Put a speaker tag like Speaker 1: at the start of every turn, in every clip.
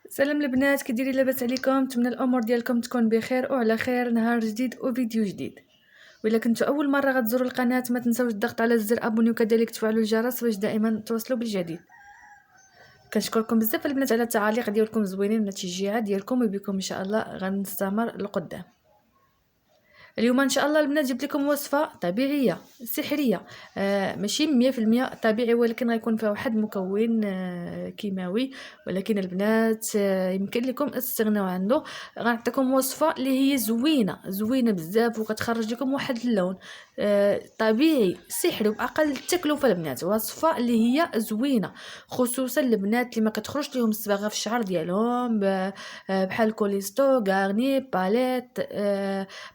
Speaker 1: سلام البنات، كي دايرين؟ لاباس عليكم؟ نتمنى الامور ديالكم تكون بخير وعلى خير. نهار جديد وفيديو جديد. وإلا كنتوا اول مره غتزوروا القناه ما تنساوش الضغط على زر ابوني وكذلك تفعلوا الجرس باش دائما توصلوا بالجديد. كنشكركم بزاف البنات على التعاليق ديالكم زوينين والتشجيعات ديالكم، وبكم ان شاء الله غنستمر لقدام. اليوم ان شاء الله البنات جبت لكم وصفه طبيعيه سحريه، ماشي 100% طبيعي، ولكن غيكون فيها واحد مكون كيماوي، ولكن البنات يمكن لكم تستغناو عنه. غنعطيكم وصفه اللي هي زوينه بزاف وكتخرج لكم واحد اللون طبيعي سحري باقل التكلفه. البنات وصفه اللي هي زوينه خصوصا البنات اللي ما كتخرج لهم الصباغه في الشعر ديالهم، بحال كوليستو، غارني، باليت،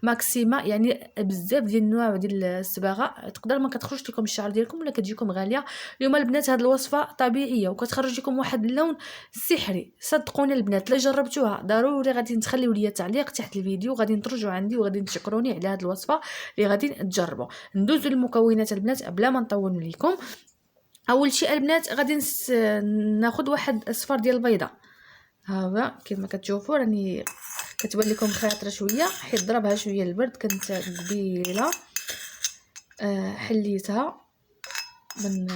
Speaker 1: ماكسيما، يعني بزاف ديال النواع ديال الصباغه تقدر ما كتخرجش لكم الشعر ديالكم ولا كتجيكم غاليه. اليوم البنات هاد الوصفه طبيعيه وكتخرج لكم واحد اللون سحري. صدقوني البنات لا جربتوها ضروري غادي تخليو لي تعليق تحت الفيديو، غادي ترجعوا عندي وغادي تشكروني على هاد الوصفه اللي غادي تجربوا. ندوزو المكونات البنات بلا ما نطول لكم. اول شيء البنات غادي ناخذ واحد اصفر ديال البيضه. ها هو كما كتشوفوا راني كتبان لكم خاطره شويه، حيت ضربها شويه البرد. كنت قبيله حليتها من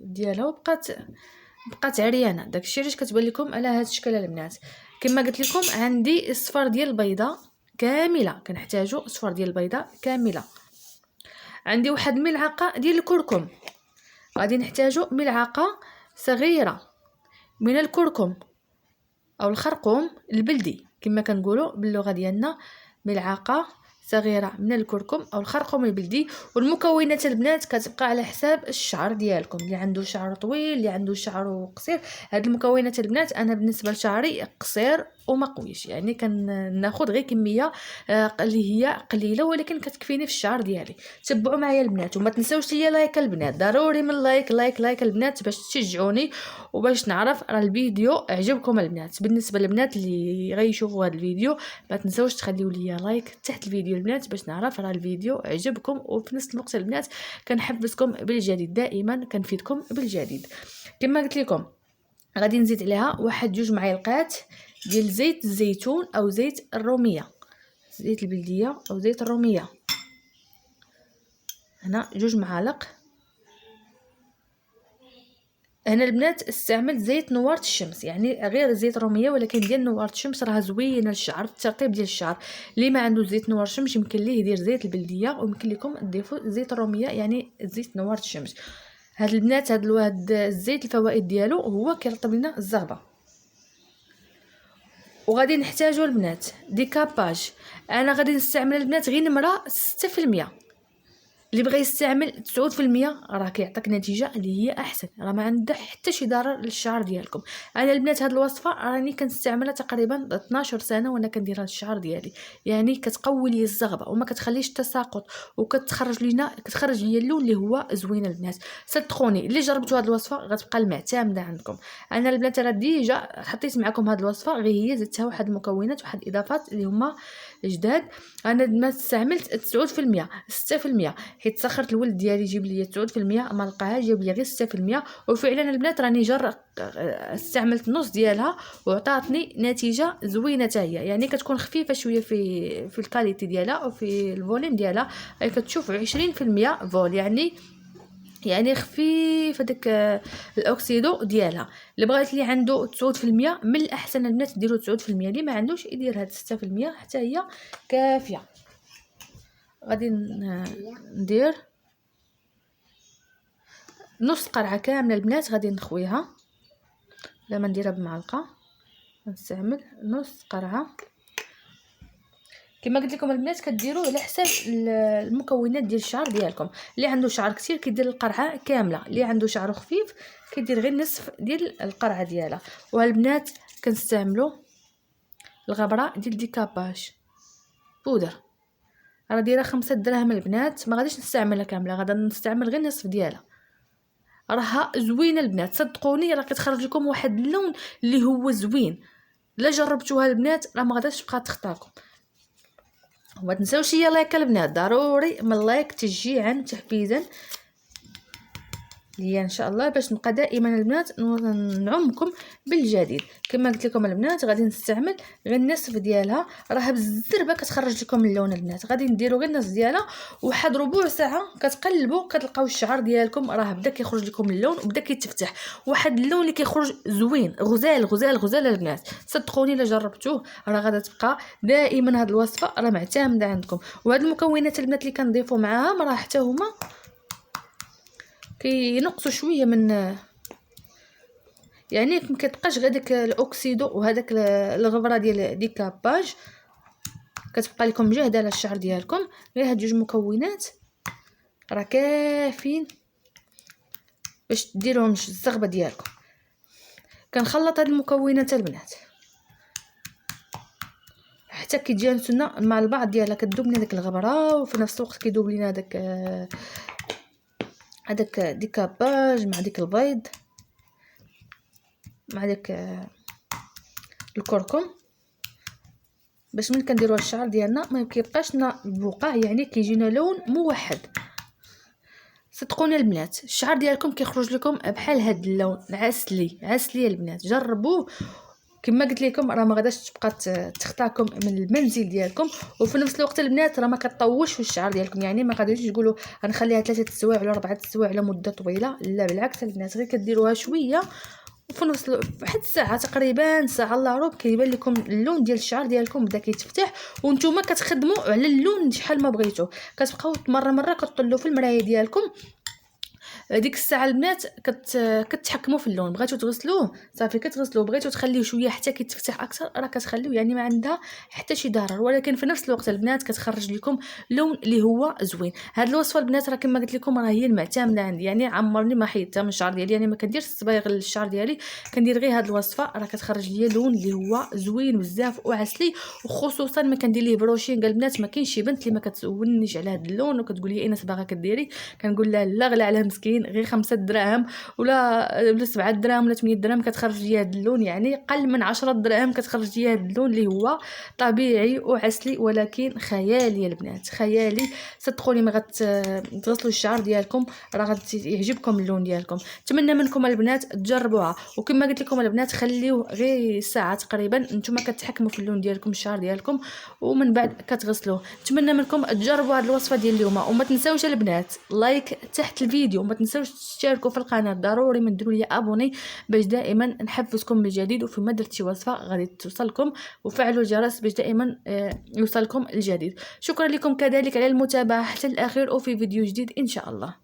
Speaker 1: ديالها وبقات عريانه. داكشي علاش كتبان لكم على هذا الشكل البنات. كما قلت لكم عندي اصفر ديال البيضه كامله، كنحتاجوا اصفر ديال البيضه كامله. عندي واحد ملعقه ديال الكركم، غادي نحتاجوا ملعقه صغيره من الكركم او الخرقوم البلدي كما كنقولوا باللغه ديالنا، ملعقه صغيره من الكركم او الخرقوم البلدي. والمكونات البنات كتبقى على حساب الشعر ديالكم، اللي عنده شعر طويل اللي عنده شعر قصير. هاد المكونات البنات انا بالنسبه لشعري قصير وما قويش، يعني كناخذ غير كميه اللي هي قليله ولكن كتكفيني في الشعر ديالي. تبعوا معايا البنات وما تنساوش ليا لايك البنات، ضروري من لايك البنات باش تشجعوني وباش نعرف راه الفيديو عجبكم البنات. بالنسبه للبنات اللي غيشوفوا هذا الفيديو ما تنساوش تخليوا لي لايك تحت الفيديو البنات باش نعرف راه الفيديو عجبكم. وفي نفس الوقت البنات كنحفزكم بالجديد، دائما كنفيدكم بالجديد. كما قلت لكم غادي نزيد عليها واحد 2 معالق ديال زيت الزيتون او زيت الروميه، زيت البلديه او زيت الروميه. هنا 2 معالق. هنا البنات استعملت زيت نوارة الشمس، يعني غير زيت روميه ولكن ديال نوارة الشمس راه زوينه للشعر، الترطيب ديال الشعر. اللي ما عنده زيت نوار الشمس يمكن ليه يدير زيت البلديه، ويمكن لكم تضيفوا زيت الروميه يعني زيت نوارة الشمس. هاد البنات هاد الزيت الفوائد ديالو هو كيرطب لنا الزغبه. وغادي نحتاجوا البنات ديكاباج. انا غادي نستعمل البنات غير نمره 6%. اللي بغى يستعمل 9% راه كيعطيك نتيجه اللي هي احسن، راه ما عنده حتى شي ضرر للشعر ديالكم. انا البنات هاد الوصفه راني كنستعملها تقريبا 12 سنه وانا كنديرها للشعر ديالي، يعني كتقوي لي الزغبه وما كتخليش تساقط وكتخرج لي اللون اللي هو زوين البنات. صدقوني اللي جربتوا هاد الوصفه غتبقى المعتمده عندكم. انا البنات راه ديجا حطيت معكم هاد الوصفه، غير هي زدتها واحد المكونات واحد الاضافات اللي هما جداد. انا ما استعملت 9%، 6%، حيت سخرت الولد ديالي يجيب لي 9% ما لقاهاش، جاب لي غير 6%. وفعلا البنات راني استعملت نص ديالها وعطاتني نتيجه زوينه حتى هي، يعني كتكون خفيفه شويه في الكاليتي ديالها وفي الفوليم ديالها. كتشوفوا 20% فول، يعني خفيف هذاك الاكسيدو ديالها. اللي بغات لي عنده 9% من الاحسن البنات ديروا 9%، اللي ما عندوش يدير هاد 6% حتى هي كافيه. غادي ندير نص قرعه كامله البنات، غادي نخويها لما نديرها بمعلقه. نستعمل نص قرعه. كما قلت لكم البنات كديروا على حساب المكونات ديال الشعر ديالكم. اللي عنده شعر كثير كيدير القرعه كامله، اللي عنده شعر خفيف كيدير غير نصف ديال القرعه ديالها. والبنات كنستعملوا الغبره ديال ديكاباج بودر، راه دايره 5 دراهم البنات. ما غاديش نستعملها كامله، غادا نستعمل غير نصف ديالها. راها زوينه البنات، صدقوني راه كتخرج لكم واحد اللون اللي هو زوين. لا جربتوها البنات راه ما غاداش تبقى تخطاكم. وما تنساوش لايك البنات، ضروري من لايك تشجيعا تحفيزا ليا ان شاء الله باش نبقى دائما البنات نعمكم بالجديد. كما قلت لكم البنات غادي نستعمل غير النصف ديالها، راه بالزربه كتخرج لكم اللون البنات. غادي نديروا غير النصف ديالها، واحد ربع ساعه كتقلبوا كتلقاو الشعر ديالكم راه بدا كيخرج لكم اللون وبدا كيتفتح، واحد اللون اللي كيخرج زوين غزال غزال غزال البنات. صدقوني الا جربتوه راه غادا تبقى دائما هاد الوصفه راه معتمده عندكم. وهاد المكونات البنات اللي كنضيفوا معاهم راه حتى هما كينقصوا شويه من يعني ما كتبقاش غير داك الاوكسيدو وهذاك الغبره ديال ديكاباج، كتبقى لكم جاهده على الشعر ديالكم. غير هاد جوج مكونات راه كافيين باش ديروهم الزغبه ديالكم. كنخلط هاد المكونات البنات حتى كيتجانسوا لنا مع البعض ديالها، كتذوب لنا داك الغبره وفي نفس الوقت كيذوب لنا هذاك ديكاباج مع ديك البيض مع داك الكركم، باش من كنديروا الشعر ديالنا ما كيبقاش لنا بقع، يعني كيجينا لون موحد. صدقوني البنات الشعر ديالكم كيخرج لكم بحال هاد اللون عسلي عسلي البنات. جربوه كما قلت لكم راه ما غاداش تبقى تختاكم من المنزل ديالكم، وفي نفس الوقت البنات راه ما كطوش في الشعر ديالكم، يعني ما غاديش تقولوا غنخليها 3 سوايع ولا 4 سوايع على مده طويله. لا بالعكس البنات، غير كديروها شويه وفي نفس واحد الساعه تقريبا ساعه الا ربع كيبان لكم اللون ديال الشعر ديالكم بدا كيتفتح، وانتم كتخدموا على اللون شحال ما بغيتو. كتبقاو مره كطلوا في المرايه ديالكم ديك الساعه البنات كتحكموا في اللون. بغيتو تغسلوه صافي كتغسلوه، بغيتو تخليوه شويه حتى كيتفتح اكثر راه كتخليوه، يعني ما عندها حتى شي ضرر. ولكن في نفس الوقت البنات كتخرج لكم لون اللي هو زوين. هاد الوصفه البنات راه كما قلت لكم راه هي المعتمده عندي، يعني عمرني ما حيدتها من الشعر ديالي، يعني ما كنديرش الصبايغ للشعر ديالي، كندير غير هاد الوصفه راه كتخرج ليا لون اللي هو زوين بزاف وعسلي. وخصوصا ما كندير ليه بروشين. قال البنات ما كاينش شي بنت اللي ما كتسولنيش على هاد اللون وكتقول لي ايناس باغا كديري، كنقول لها لا غلا على مسكين، غير 5 دراهم ولا 7 دراهم ولا 8 دراهم كتخرج ليا هاد اللون، يعني قل من 10 دراهم كتخرج ليا هاد اللون اللي هو طبيعي وعسلي ولكن خيالي البنات خيالي. صدقوني ما غتغسلوا الشعر ديالكم راه غادي يعجبكم اللون ديالكم. نتمنى منكم البنات تجربوها، وكما قلت لكم البنات خليوه غير ساعه تقريبا، نتوما كتحكموا في اللون ديالكم الشعر ديالكم ومن بعد كتغسلوه. نتمنى منكم تجربوا هذه الوصفه ديال اليوم، وما تنساوش البنات لايك تحت الفيديو، وما تنساوش تشتركوا في القناه، ضروري من ديروا لي ابوني باش دائما نحفزكم بالجديد، وفي ما درت شي وصفه غادي توصلكم، وفعلوا الجرس باش دائما يوصلكم الجديد. شكرا لكم كذلك على المتابعه حتى الاخير، وفي فيديو جديد ان شاء الله.